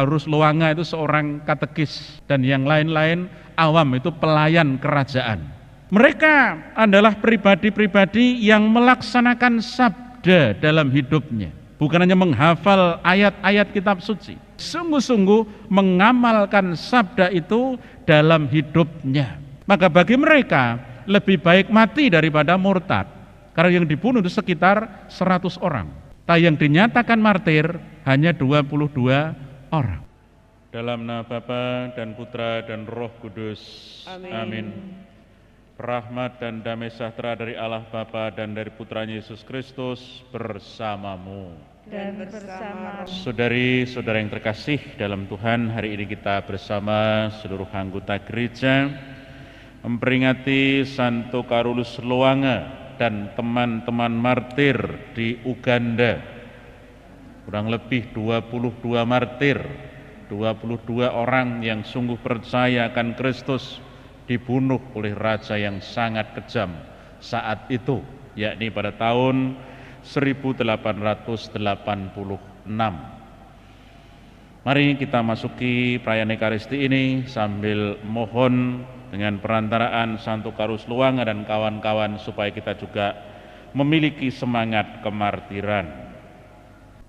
Karus Luanga itu seorang katekis dan yang lain-lain awam itu pelayan kerajaan. Mereka adalah pribadi-pribadi yang melaksanakan sabda dalam hidupnya. Bukan hanya menghafal ayat-ayat kitab suci, sungguh-sungguh mengamalkan sabda itu dalam hidupnya. Maka bagi mereka lebih baik mati daripada murtad. Karena yang dibunuh itu sekitar 100 orang. Tapi yang dinyatakan martir hanya 22 orang. Dalam nama Bapa dan Putra dan Roh Kudus. Amin. Rahmat dan damai sejahtera dari Allah Bapa dan dari Putranya Yesus Kristus bersamamu. Dan bersama Saudari-saudara yang terkasih dalam Tuhan, hari ini kita bersama seluruh anggota gereja memperingati Santo Carolus Luanga dan teman-teman martir di Uganda. Kurang lebih 22 martir, 22 orang yang sungguh percaya akan Kristus dibunuh oleh raja yang sangat kejam saat itu, yakni pada tahun 1886. Mari kita masuki perayaan Ekaristi ini sambil mohon dengan perantaraan Santo Carolus Luanga dan kawan-kawan supaya kita juga memiliki semangat kemartiran.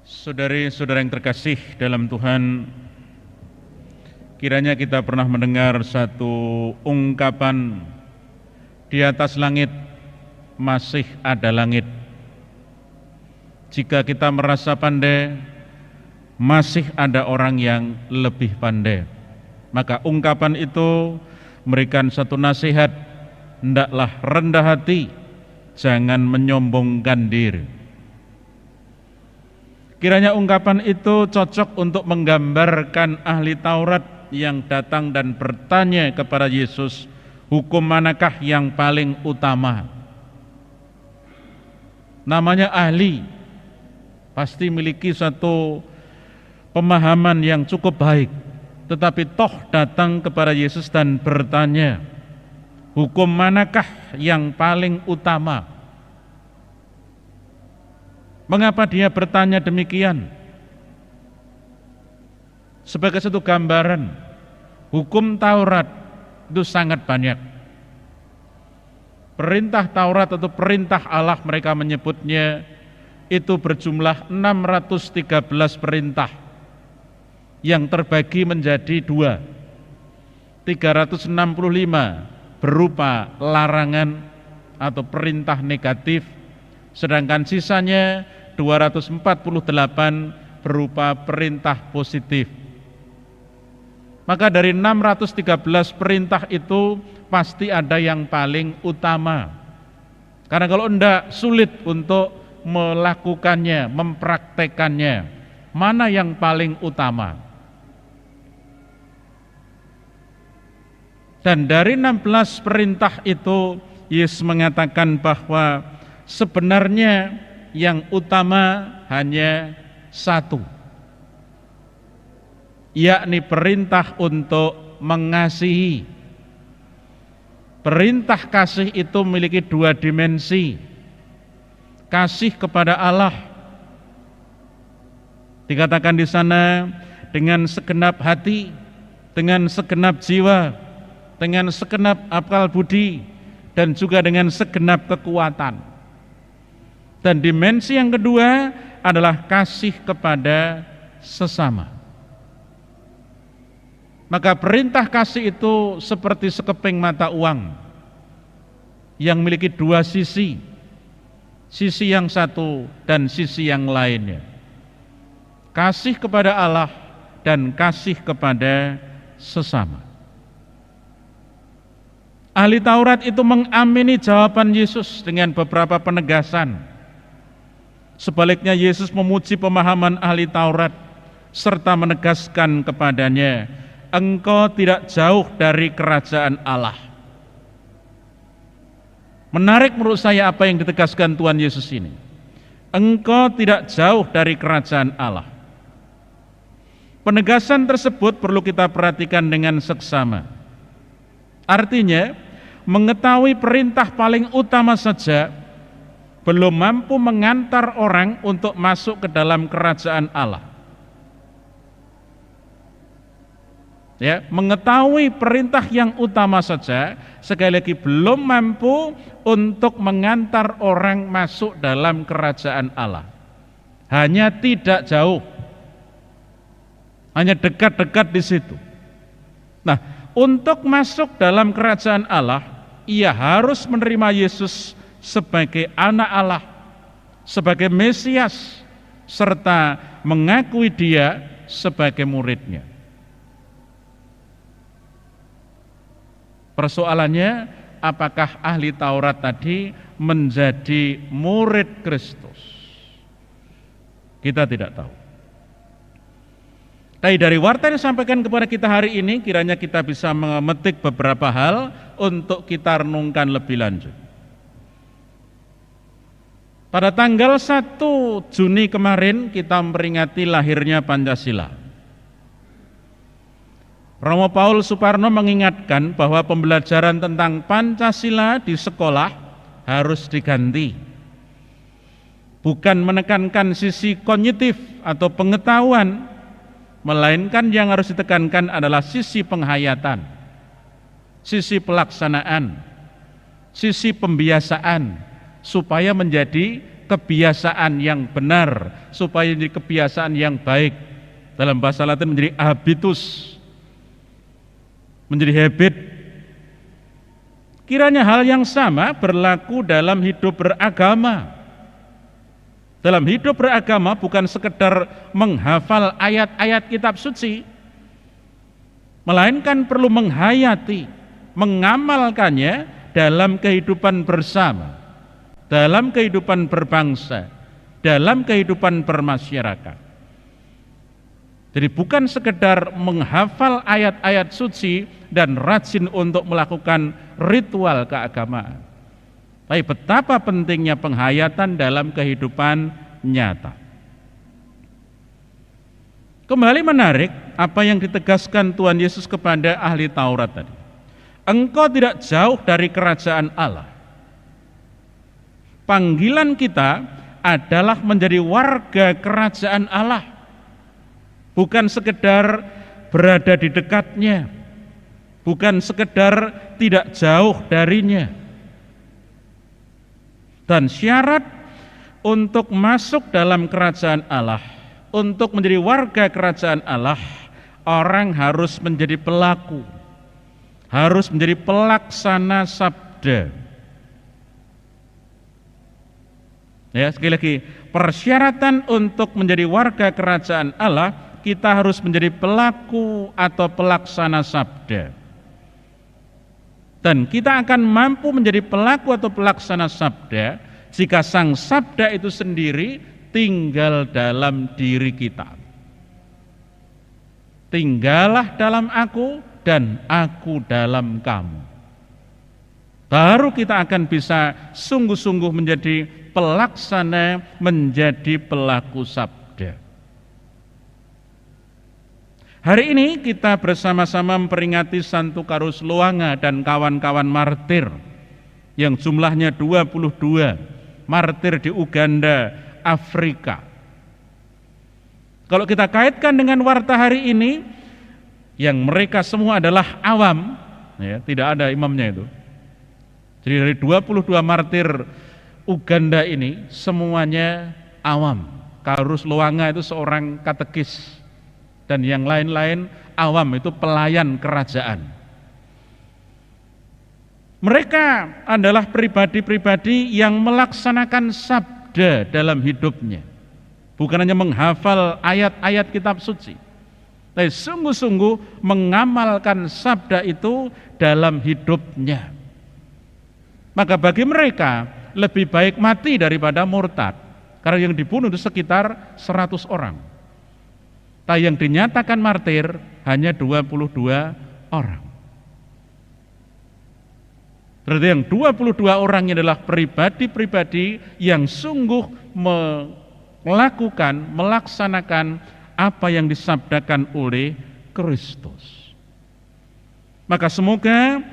Saudari-saudara yang terkasih dalam Tuhan, kiranya kita pernah mendengar satu ungkapan, di atas langit masih ada langit. Jika kita merasa pandai, masih ada orang yang lebih pandai. Maka ungkapan itu memberikan satu nasihat, hendaklah rendah hati, jangan menyombongkan diri. Kiranya ungkapan itu cocok untuk menggambarkan ahli Taurat yang datang dan bertanya kepada Yesus, hukum manakah yang paling utama? Namanya ahli, pasti memiliki satu pemahaman yang cukup baik, tetapi toh datang kepada Yesus dan bertanya, hukum manakah yang paling utama? Mengapa dia bertanya demikian? Sebagai satu gambaran, hukum Taurat itu sangat banyak. Perintah Taurat atau perintah Allah mereka menyebutnya itu berjumlah 613 perintah yang terbagi menjadi 365 berupa larangan atau perintah negatif, sedangkan sisanya 248 berupa perintah positif. Maka dari 613 perintah itu pasti ada yang paling utama. Karena kalau enggak, sulit untuk melakukannya, mempraktekannya. Mana yang paling utama? Dan dari 16 perintah itu, Yesus mengatakan bahwa sebenarnya yang utama hanya satu, yakni perintah untuk mengasihi. Perintah kasih itu memiliki dua dimensi. Kasih kepada Allah, dikatakan di sana dengan segenap hati, dengan segenap jiwa, dengan segenap akal budi, dan juga dengan segenap kekuatan. Dan dimensi yang kedua adalah kasih kepada sesama. Maka perintah kasih itu seperti sekeping mata uang yang memiliki dua sisi, sisi yang satu dan sisi yang lainnya. Kasih kepada Allah dan kasih kepada sesama. Ahli Taurat itu mengamini jawaban Yesus dengan beberapa penegasan. Sebaliknya Yesus memuji pemahaman ahli Taurat serta menegaskan kepadanya, engkau tidak jauh dari kerajaan Allah. Menarik menurut saya apa yang ditegaskan Tuhan Yesus ini. Engkau tidak jauh dari kerajaan Allah. Penegasan tersebut perlu kita perhatikan dengan seksama. Artinya, mengetahui perintah paling utama saja belum mampu mengantar orang untuk masuk ke dalam kerajaan Allah. ya, mengetahui perintah yang utama saja, sekali lagi belum mampu untuk mengantar orang masuk dalam kerajaan Allah. Hanya tidak jauh, hanya dekat-dekat di situ. Nah, untuk masuk dalam kerajaan Allah, ia harus menerima Yesus sebagai anak Allah, sebagai Mesias, serta mengakui dia sebagai muridnya. Persoalannya, apakah ahli Taurat tadi menjadi murid Kristus? Kita tidak tahu. Tapi dari warta yang disampaikan kepada kita hari ini, kiranya kita bisa memetik beberapa hal untuk kita renungkan lebih lanjut. Pada tanggal 1 Juni kemarin kita memperingati lahirnya Pancasila. Romo Paul Suparno mengingatkan bahwa pembelajaran tentang Pancasila di sekolah harus diganti. Bukan menekankan sisi kognitif atau pengetahuan, melainkan yang harus ditekankan adalah sisi penghayatan, sisi pelaksanaan, sisi pembiasaan, supaya menjadi kebiasaan yang benar, supaya menjadi kebiasaan yang baik. Dalam bahasa Latin menjadi habitus, menjadi habit. Kiranya hal yang sama berlaku dalam hidup beragama. Dalam hidup beragama bukan sekedar menghafal ayat-ayat kitab suci, melainkan perlu menghayati, mengamalkannya dalam kehidupan bersama, dalam kehidupan berbangsa, dalam kehidupan bermasyarakat. Jadi bukan sekedar menghafal ayat-ayat suci dan rajin untuk melakukan ritual keagamaan, tapi betapa pentingnya penghayatan dalam kehidupan nyata. Kembali menarik apa yang ditegaskan Tuhan Yesus kepada ahli Taurat tadi. Engkau tidak jauh dari kerajaan Allah. Panggilan kita adalah menjadi warga kerajaan Allah, bukan sekedar berada di dekatnya, bukan sekedar tidak jauh darinya. Dan syarat untuk masuk dalam kerajaan Allah, untuk menjadi warga kerajaan Allah, orang harus menjadi pelaku, harus menjadi pelaksana sabda. Ya, sekali lagi, persyaratan untuk menjadi warga kerajaan Allah, kita harus menjadi pelaku atau pelaksana sabda. Dan kita akan mampu menjadi pelaku atau pelaksana sabda jika sang sabda itu sendiri tinggal dalam diri kita. Tinggallah dalam aku dan aku dalam kamu. Baru kita akan bisa sungguh-sungguh menjadi pelaksana, menjadi pelaku sabda. Hari ini kita bersama-sama memperingati Santo Karus Luanga dan kawan-kawan martir yang jumlahnya 22 martir di Uganda, Afrika. Kalau kita kaitkan dengan warta hari ini, yang mereka semua adalah awam, ya, tidak ada imamnya itu. Jadi dari 22 martir Uganda ini semuanya awam. Karus Luanga itu seorang katekis, dan yang lain-lain awam, itu pelayan kerajaan. Mereka adalah pribadi-pribadi yang melaksanakan sabda dalam hidupnya. Bukan hanya menghafal ayat-ayat kitab suci, tapi sungguh-sungguh mengamalkan sabda itu dalam hidupnya. Maka bagi mereka lebih baik mati daripada murtad, karena yang dibunuh itu sekitar 100 orang. Yang dinyatakan martir hanya 22 orang. Berarti yang 22 orang ini adalah pribadi-pribadi yang sungguh melaksanakan apa yang disabdakan oleh Kristus. Maka semoga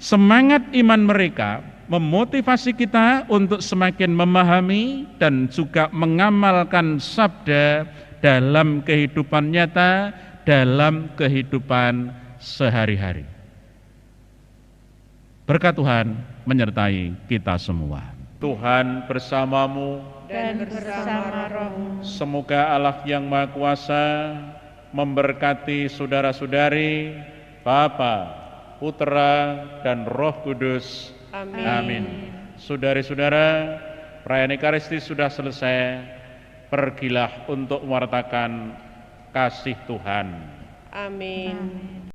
semangat iman mereka memotivasi kita untuk semakin memahami dan juga mengamalkan sabda dalam kehidupan nyata, dalam kehidupan sehari-hari. Berkat Tuhan menyertai kita semua. Tuhan bersamamu, dan bersama rohmu. semoga Allah yang Maha Kuasa memberkati saudara-saudari, Bapa, Putra, dan Roh Kudus. Amin. Amin. Saudari-saudara, perayaan Ekaristi sudah selesai. Pergilah untuk mewartakan kasih Tuhan. Amin.